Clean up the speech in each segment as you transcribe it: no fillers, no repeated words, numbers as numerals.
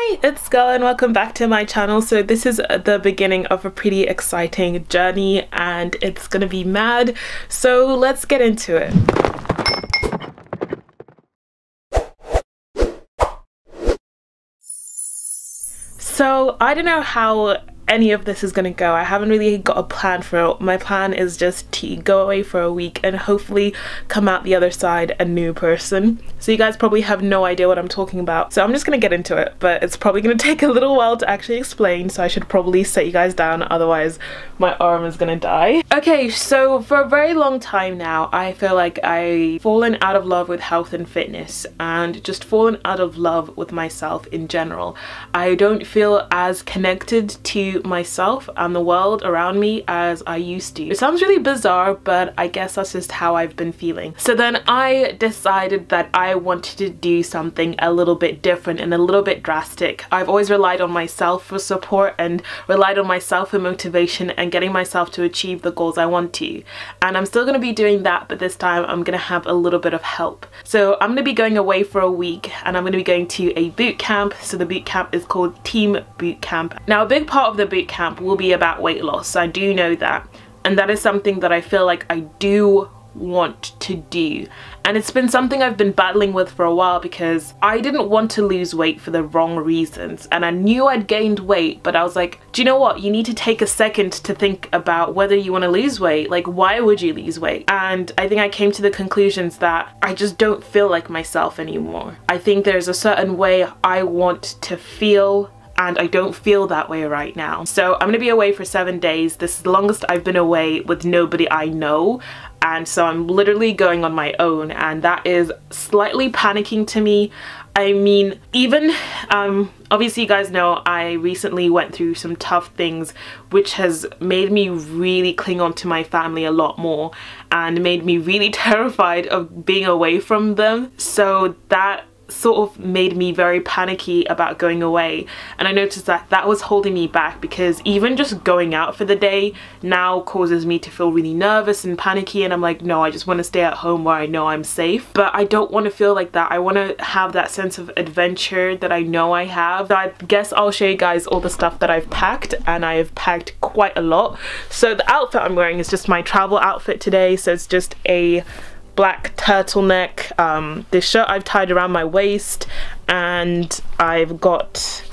Hi, it's Scola and welcome back to my channel. So this is the beginning of a pretty exciting journey and it's gonna be mad. So let's get into it. So I don't know how any of this is gonna go. I haven't really got a plan for it. My plan is just to go away for a week and hopefully come out the other side a new person. So you guys probably have no idea what I'm talking about, so I'm just gonna get into it, but it's probably gonna take a little while to actually explain, so I should probably set you guys down, otherwise my arm is gonna die. Okay, so for a very long time now I feel like I've fallen out of love with health and fitness and just fallen out of love with myself in general. I don't feel as connected to myself and the world around me as I used to. It sounds really bizarre, but I guess that's just how I've been feeling. So then I decided that I wanted to do something a little bit different and a little bit drastic. I've always relied on myself for support and relied on myself for motivation and getting myself to achieve the goals I want to. And I'm still going to be doing that, but this time I'm going to have a little bit of help. So I'm going to be going away for a week and I'm going to be going to a boot camp. So the boot camp is called Team Boot Camp. Now a big part of the boot camp will be about weight loss. I do know that, and that is something that I feel like I do want to do, and it's been something I've been battling with for a while because I didn't want to lose weight for the wrong reasons, and I knew I'd gained weight, but I was like, do you know what, you need to take a second to think about whether you want to lose weight. Like, why would you lose weight? And I think I came to the conclusions that I just don't feel like myself anymore. I think there's a certain way I want to feel and I don't feel that way right now. So I'm gonna be away for 7 days. This is the longest I've been away with nobody I know, and so I'm literally going on my own, and that is slightly panicking to me. I mean, even obviously you guys know I recently went through some tough things which has made me really cling on to my family a lot more and made me really terrified of being away from them. So that sort of made me very panicky about going away, and I noticed that that was holding me back because even just going out for the day now causes me to feel really nervous and panicky, and I'm like, no, I just want to stay at home where I know I'm safe. But I don't want to feel like that. I want to have that sense of adventure that I know I have. So I guess I'll show you guys all the stuff that I've packed, and I have packed quite a lot. So the outfit I'm wearing is just my travel outfit today, so it's just a black turtleneck, this shirt I've tied around my waist, and I've got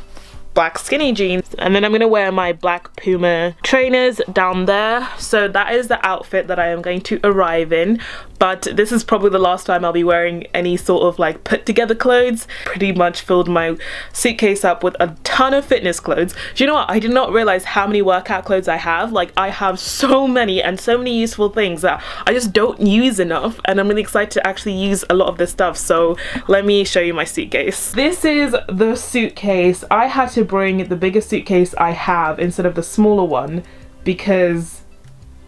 black skinny jeans, and then I'm gonna wear my black Puma trainers down there. So that is the outfit that I am going to arrive in, but this is probably the last time I'll be wearing any sort of like put together clothes. Pretty much filled my suitcase up with a ton of fitness clothes. Do you know what, I did not realize how many workout clothes I have. Like, I have so many and so many useful things that I just don't use enough, and I'm really excited to actually use a lot of this stuff. So let me show you my suitcase. This is the suitcase. I had to bring the biggest suitcase I have instead of the smaller one because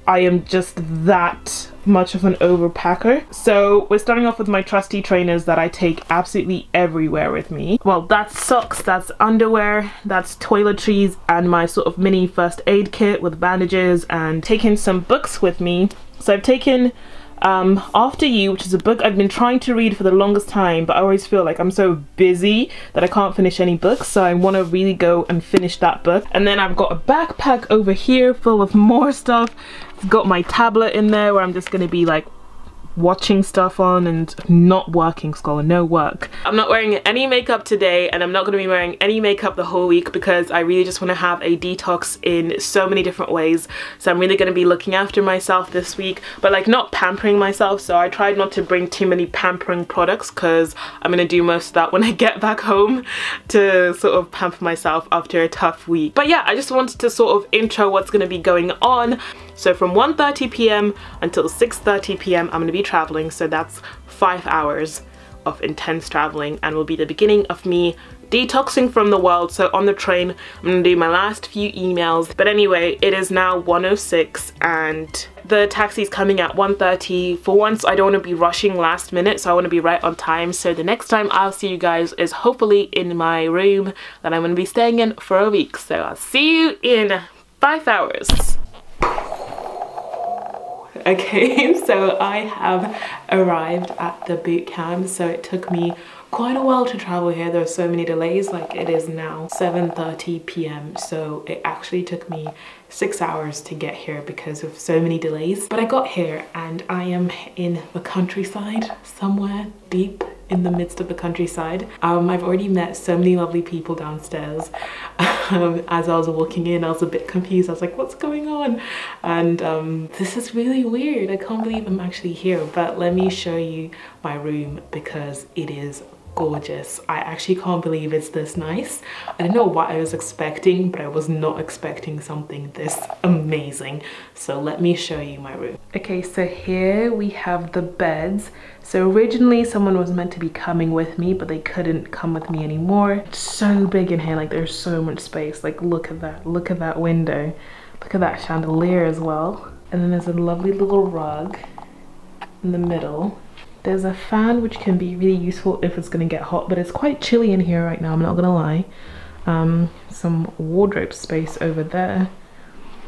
I am just that much of an overpacker. So we're starting off with my trusty trainers that I take absolutely everywhere with me. Well, that's socks, that's underwear, that's toiletries, and my sort of mini first aid kit with bandages, and taking some books with me. So I've taken After You, which is a book I've been trying to read for the longest time, but I always feel like I'm so busy that I can't finish any books, so I want to really go and finish that book. And then I've got a backpack over here full of more stuff. It's got my tablet in there where I'm just going to be like watching stuff on and not working, Scola, no work. I'm not wearing any makeup today, and I'm not going to be wearing any makeup the whole week because I really just want to have a detox in so many different ways. So I'm really going to be looking after myself this week, but like not pampering myself. So I tried not to bring too many pampering products because I'm going to do most of that when I get back home to sort of pamper myself after a tough week. But yeah, I just wanted to sort of intro what's going to be going on. So from 1:30 p.m. until 6:30 p.m. I'm going to be traveling, so that's 5 hours of intense traveling, and will be the beginning of me detoxing from the world. So on the train I'm going to do my last few emails. But anyway, it is now 1:06 and the taxi's coming at 1:30. For once I don't want to be rushing last minute, so I want to be right on time. So the next time I'll see you guys is hopefully in my room that I'm going to be staying in for a week. So I'll see you in 5 hours. Okay, so I have arrived at the boot camp. So it took me quite a while to travel here. There were so many delays. Like, it is now 7:30 p.m. so it actually took me 6 hours to get here because of so many delays. But I got here and I am in the countryside, somewhere deep in the midst of the countryside. I've already met so many lovely people downstairs. As I was walking in, I was a bit confused. I was like, what's going on? And this is really weird. I can't believe I'm actually here. But let me show you my room because it is gorgeous. I actually can't believe it's this nice. I don't know what I was expecting, but I was not expecting something this amazing. So let me show you my room. Okay, so here we have the beds. So originally someone was meant to be coming with me, but they couldn't come with me anymore. It's so big in here, like there's so much space. Like look at that window. Look at that chandelier as well. And then there's a lovely little rug in the middle. There's a fan which can be really useful if it's gonna get hot, but it's quite chilly in here right now, I'm not gonna lie. Some wardrobe space over there.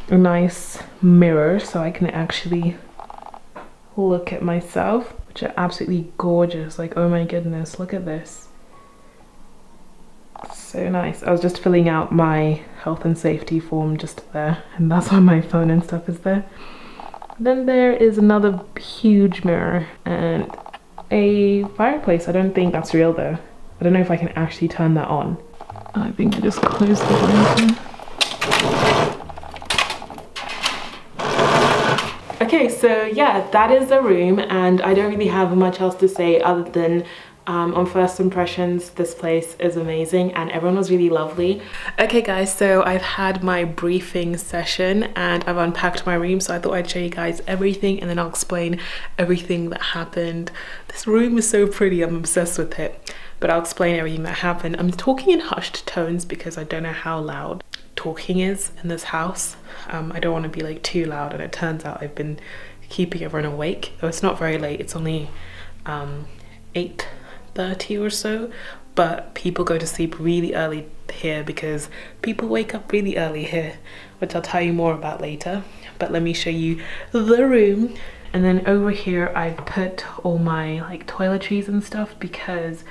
A nice mirror so I can actually look at myself, which are absolutely gorgeous. Like, oh my goodness, look at this. So nice. I was just filling out my health and safety form just there, and that's why my phone and stuff is there. Then there is another huge mirror and a fireplace. I don't think that's real though. I don't know if I can actually turn that on. I think I just closed the blinds. Okay, so yeah, that is the room, and I don't really have much else to say other than on first impressions, this place is amazing and everyone was really lovely. Okay guys, so I've had my briefing session and I've unpacked my room, so I thought I'd show you guys everything and then I'll explain everything that happened. This room is so pretty, I'm obsessed with it, but I'll explain everything that happened. I'm talking in hushed tones because I don't know how loud talking is in this house. I don't want to be like too loud, and it turns out I've been keeping everyone awake, though it's not very late. It's only 8:30 or so, but people go to sleep really early here because people wake up really early here, which I'll tell you more about later. But let me show you the room. And then over here I put all my like toiletries and stuff because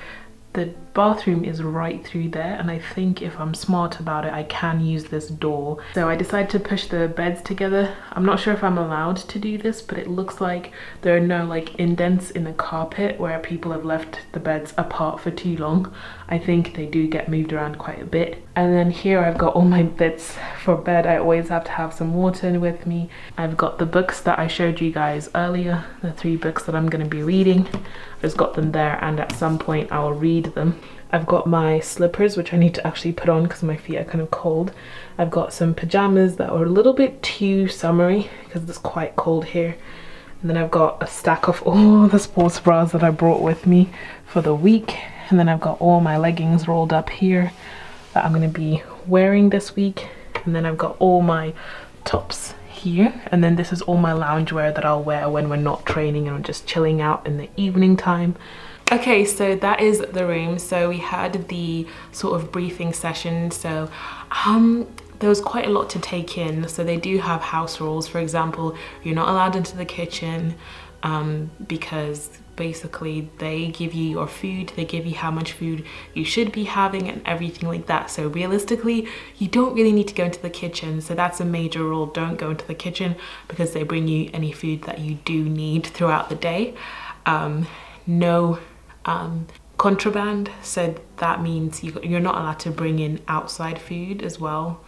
the bathroom is right through there, and I think if I'm smart about it I can use this door. So I decided to push the beds together. I'm not sure if I'm allowed to do this, but it looks like there are no like indents in the carpet where people have left the beds apart for too long. I think they do get moved around quite a bit. And then here I've got all my bits for bed. I always have to have some water with me. I've got the books that I showed you guys earlier, the 3 books that I'm going to be reading. I've just got them there, and at some point I'll read them. I've got my slippers, which I need to actually put on because my feet are kind of cold. I've got some pajamas that are a little bit too summery because it's quite cold here. And then I've got a stack of all the sports bras that I brought with me for the week. And then I've got all my leggings rolled up here that I'm going to be wearing this week. And then I've got all my tops here. And then this is all my loungewear that I'll wear when we're not training and I'm just chilling out in the evening time. Okay, so that is the room. So we had the sort of briefing session. So there was quite a lot to take in. So they do have house rules. For example, you're not allowed into the kitchen because basically they give you your food, they give you how much food you should be having and everything like that. So realistically, you don't really need to go into the kitchen. So that's a major rule. Don't go into the kitchen because they bring you any food that you do need throughout the day. No contraband, so that means you're not allowed to bring in outside food as well.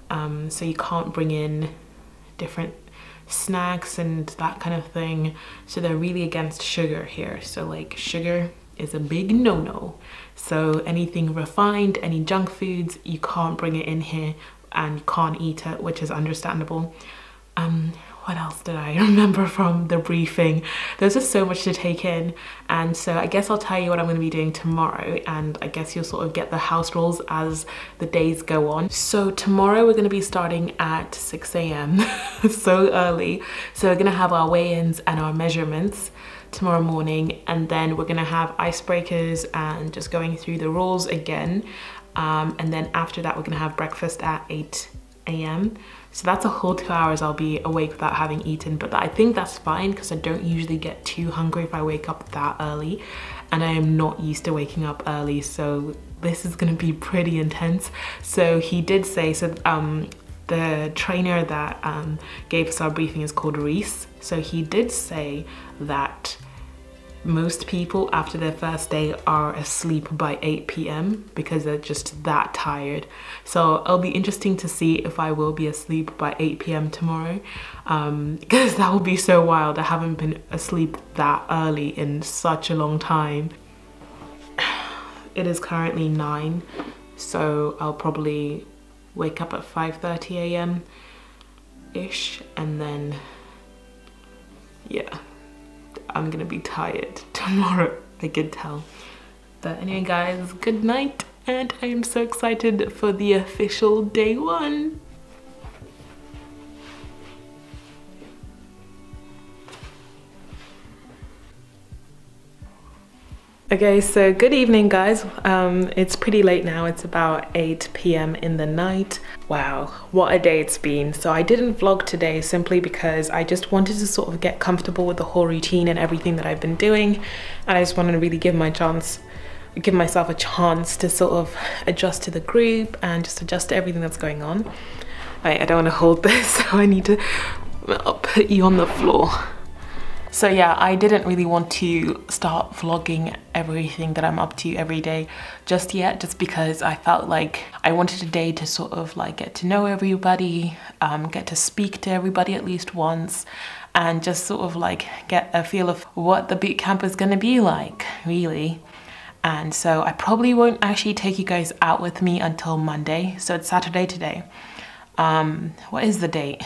So you can't bring in different snacks and that kind of thing. So they're really against sugar here. So like sugar is a big no-no. So anything refined, any junk foods, you can't bring it in here and you can't eat it, which is understandable. What else did I remember from the briefing? There's just so much to take in, and so I guess I'll tell you what I'm going to be doing tomorrow, and I guess you'll sort of get the house rules as the days go on. So tomorrow we're going to be starting at 6 AM so early. So we're going to have our weigh-ins and our measurements tomorrow morning, and then we're going to have icebreakers and just going through the rules again, and then after that we're going to have breakfast at 8 a.m. So that's a whole 2 hours I'll be awake without having eaten, but I think that's fine because I don't usually get too hungry if I wake up that early, and I am not used to waking up early, so this is gonna be pretty intense. So he did say, so the trainer that gave us our briefing is called Reese. So he did say that most people after their first day are asleep by 8 p.m. because they're just that tired. So it'll be interesting to see if I will be asleep by 8 p.m. tomorrow, because that will be so wild. I haven't been asleep that early in such a long time. It is currently 9, so I'll probably wake up at 5:30 a.m. ish, and then yeah, I'm gonna be tired tomorrow, I can tell. But anyway guys, good night, and I am so excited for the official day 1. Okay, so good evening guys. It's pretty late now, it's about 8 p.m. in the night. Wow, what a day it's been. So I didn't vlog today simply because I just wanted to sort of get comfortable with the whole routine and everything that I've been doing, and I just wanted to really give myself a chance to sort of adjust to the group and just adjust to everything that's going on. I don't want to hold this, so I need to put you on the floor. So yeah, I didn't really want to start vlogging everything that I'm up to every day just yet, just because I felt like I wanted a day to sort of like get to know everybody, get to speak to everybody at least once, and just sort of like get a feel of what the boot camp is going to be like, really. And so I probably won't actually take you guys out with me until Monday. So it's Saturday today. What is the date?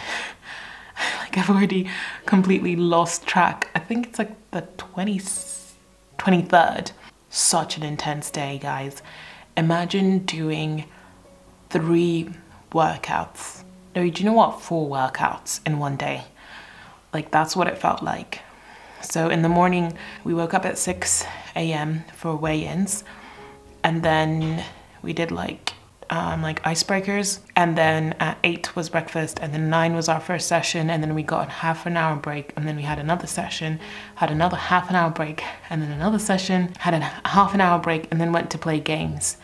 Like, I've already completely lost track. I think it's like the 23rd. Such an intense day, guys. Imagine doing 3 workouts. No, do you know what? 4 workouts in one day. Like, that's what it felt like. So in the morning, we woke up at 6 a.m. for weigh-ins, and then we did like icebreakers, and then at 8 was breakfast, and then 9 was our first session, and then we got a half an hour break, and then we had another session, had another half an hour break, and then another session, had a half an hour break, and then went to play games.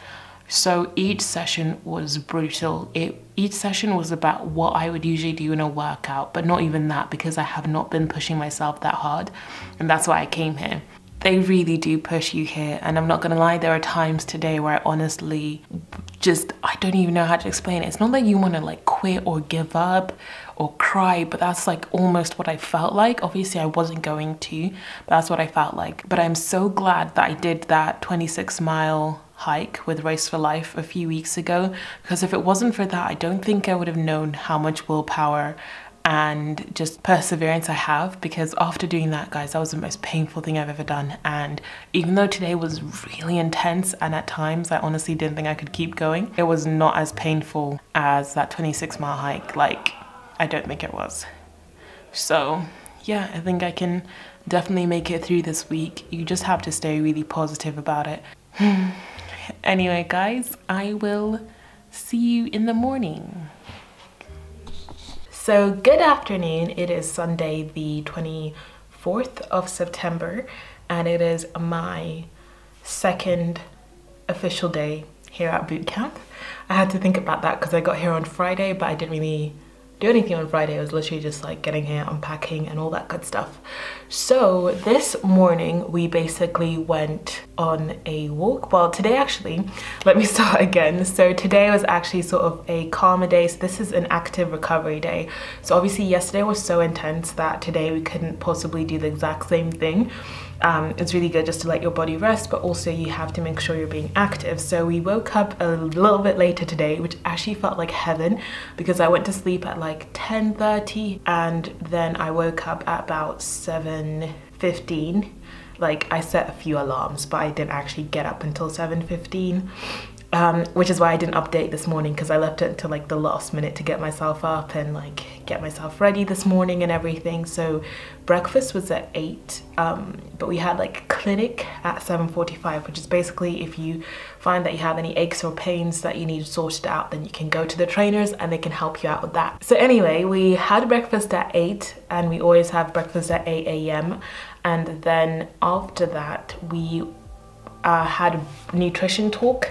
So each session was brutal. Each session was about what I would usually do in a workout, but not even that, because I have not been pushing myself that hard, and that's why I came here. They really do push you here, and I'm not gonna lie, there are times today where I honestly I don't even know how to explain it. It's not that you want to like quit or give up or cry, but that's like almost what I felt like. Obviously I wasn't going to, but that's what I felt like. But I'm so glad that I did that 26-mile hike with Race for Life a few weeks ago, because if it wasn't for that, I don't think I would have known how much willpower and just perseverance I have, because after doing that, guys, that was the most painful thing I've ever done. And even though today was really intense, and at times I honestly didn't think I could keep going, it was not as painful as that 26-mile hike. Like, I don't think it was. So yeah, I think I can definitely make it through this week. You just have to stay really positive about it. Anyway guys, I will see you in the morning. So good afternoon, it is Sunday the 24th of September, and it is my second official day here at boot camp. I had to think about that because I got here on Friday, but I didn't really do anything on Friday. I was literally just like getting here, unpacking and all that good stuff. So this morning we basically went on a walk. Well, today actually, let me start again. So today was actually sort of a calmer day. So this is an active recovery day. So obviously yesterday was so intense that today we couldn't possibly do the exact same thing. It's really good just to let your body rest, but also you have to make sure you're being active. So we woke up a little bit later today, which actually felt like heaven, because I went to sleep at like 10:30 and then I woke up at about 7:15. Like, I set a few alarms, but I didn't actually get up until 7:15. which is why I didn't update this morning, because I left it until like the last minute to get myself up and like get myself ready this morning and everything. So breakfast was at 8, but we had like clinic at 7:45, which is basically if you find that you have any aches or pains that you need sorted out, then you can go to the trainers and they can help you out with that. So anyway, we had breakfast at 8, and we always have breakfast at 8 a.m. and then after that we had a nutrition talk.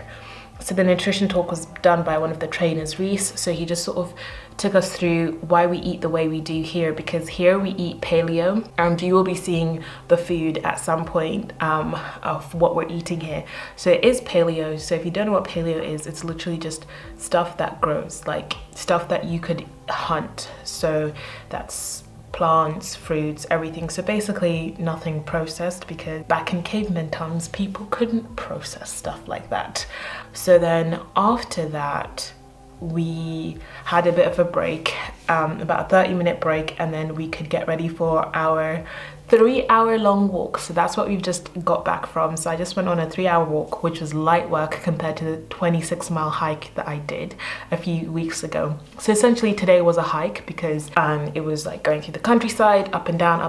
So the nutrition talk was done by one of the trainers, Reese. So he just sort of took us through why we eat the way we do here, because here we eat paleo, and you will be seeing the food at some point of what we're eating here. So it is paleo. So if you don't know what paleo is, it's literally just stuff that grows, like stuff that you could hunt. So that's plants, fruits, everything. So basically nothing processed, because back in caveman times people couldn't process stuff like that. So then after that we had a bit of a break, about a 30-minute break, and then we could get ready for our 3-hour-long walk. So that's what we've just got back from. So I just went on a 3-hour walk, which was light work compared to the 26-mile hike that I did a few weeks ago. So essentially today was a hike, because it was like going through the countryside, up and down,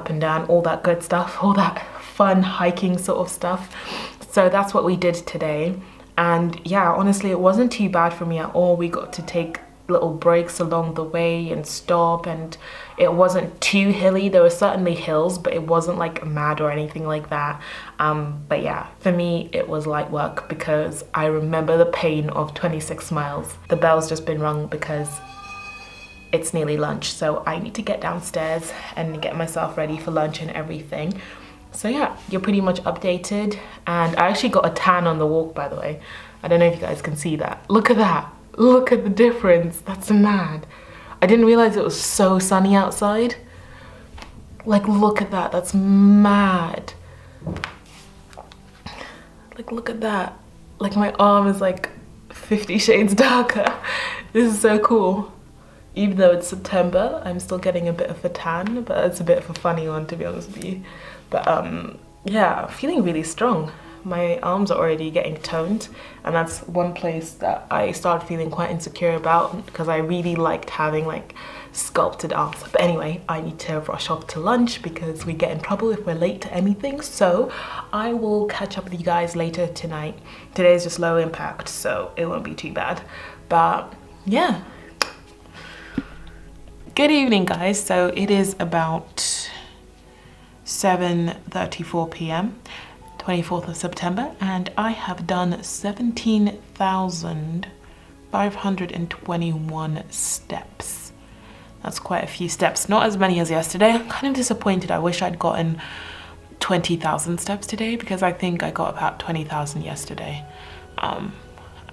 all that good stuff, all that fun hiking sort of stuff. So that's what we did today. And yeah, honestly, it wasn't too bad for me at all. We got to take little breaks along the way and stop, and it wasn't too hilly. There were certainly hills, but it wasn't like mad or anything like that. But yeah, for me it was light work, because I remember the pain of 26 miles. The bell's just been rung because it's nearly lunch, so I need to get downstairs and get myself ready for lunch and everything. So yeah, you're pretty much updated. And I actually got a tan on the walk, by the way. I don't know if you guys can see that. Look at that. Look at the difference. That's mad. I didn't realize it was so sunny outside. Like, look at that. That's mad. Like, look at that. Like, my arm is like 50 shades darker. This is so cool. Even though it's September, I'm still getting a bit of a tan, but it's a bit of a funny one, to be honest with you. But yeah, feeling really strong. My arms are already getting toned, and that's one place that I started feeling quite insecure about, because I really liked having like sculpted arms. But anyway, I need to rush off to lunch because we get in trouble if we're late to anything. So I will catch up with you guys later tonight. Today is just low impact, so it won't be too bad. But yeah. Good evening, guys. So it is about 7:34 p.m. 24th of September, and I have done 17,521 steps. That's quite a few steps, not as many as yesterday. I'm kind of disappointed. I wish I'd gotten 20,000 steps today, because I think I got about 20,000 yesterday.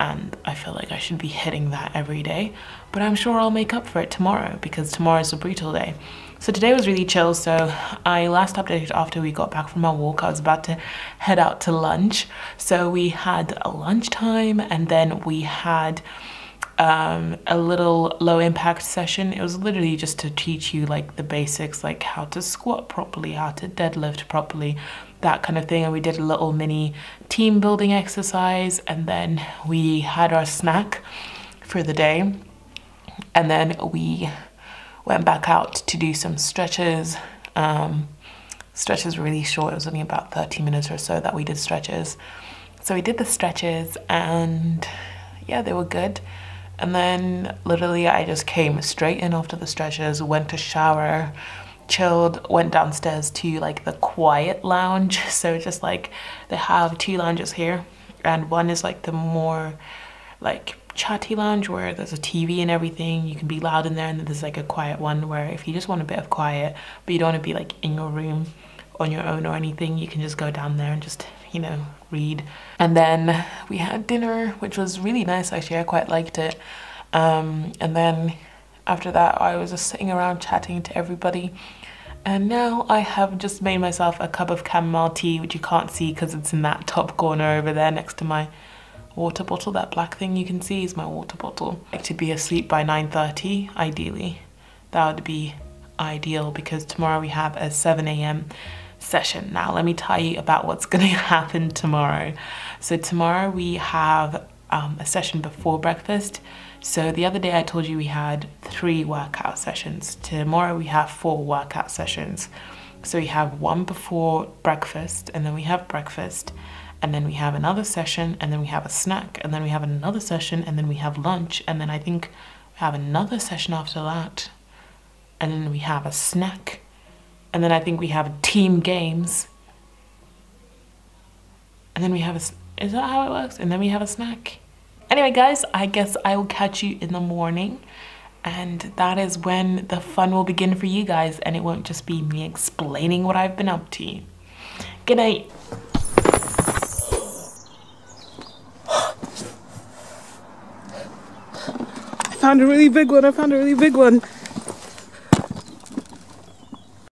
And I feel like I should be hitting that every day, but I'm sure I'll make up for it tomorrow, because tomorrow's a brutal day. So today was really chill. So I last updated after we got back from our walk. I was about to head out to lunch. So we had a lunchtime, and then we had a little low impact session. It was literally just to teach you like the basics, like how to squat properly, how to deadlift properly, that kind of thing. And we did a little mini team building exercise, and then we had our snack for the day, and then we went back out to do some stretches. Stretches were really short. It was only about 30 minutes or so that we did stretches. So we did the stretches, and yeah, they were good. And then literally I just came straight in after the stretches, went to shower, chilled, went downstairs to like the quiet lounge. So just like they have 2 lounges here, and one is like the more like chatty lounge where there's a TV and everything, you can be loud in there, and then there's like a quiet one where if you just want a bit of quiet but you don't want to be like in your room on your own or anything, you can just go down there and just, you know, read. And then we had dinner, which was really nice actually. I quite liked it. And then after that I was just sitting around chatting to everybody, and now I have just made myself a cup of chamomile tea, which you can't see because it's in that top corner over there next to my water bottle. That black thing you can see is my water bottle. I like to be asleep by 9:30 ideally. That would be ideal, because tomorrow we have a 7 a.m. session. Now let me tell you about what's going to happen tomorrow. So tomorrow we have a session before breakfast. So the other day I told you we had 3 workout sessions. Tomorrow we have 4 workout sessions. So we have one before breakfast, and then we have breakfast, and then we have another session, and then we have a snack, and then we have another session, and then we have lunch, and then I think we have another session after that, and then we have a snack, and then I think we have team games, and then we have a, is that how it works? And then we have a snack. Anyway guys, I guess I will catch you in the morning, and that is when the fun will begin for you guys, and it won't just be me explaining what I've been up to. Good night. I found a really big one.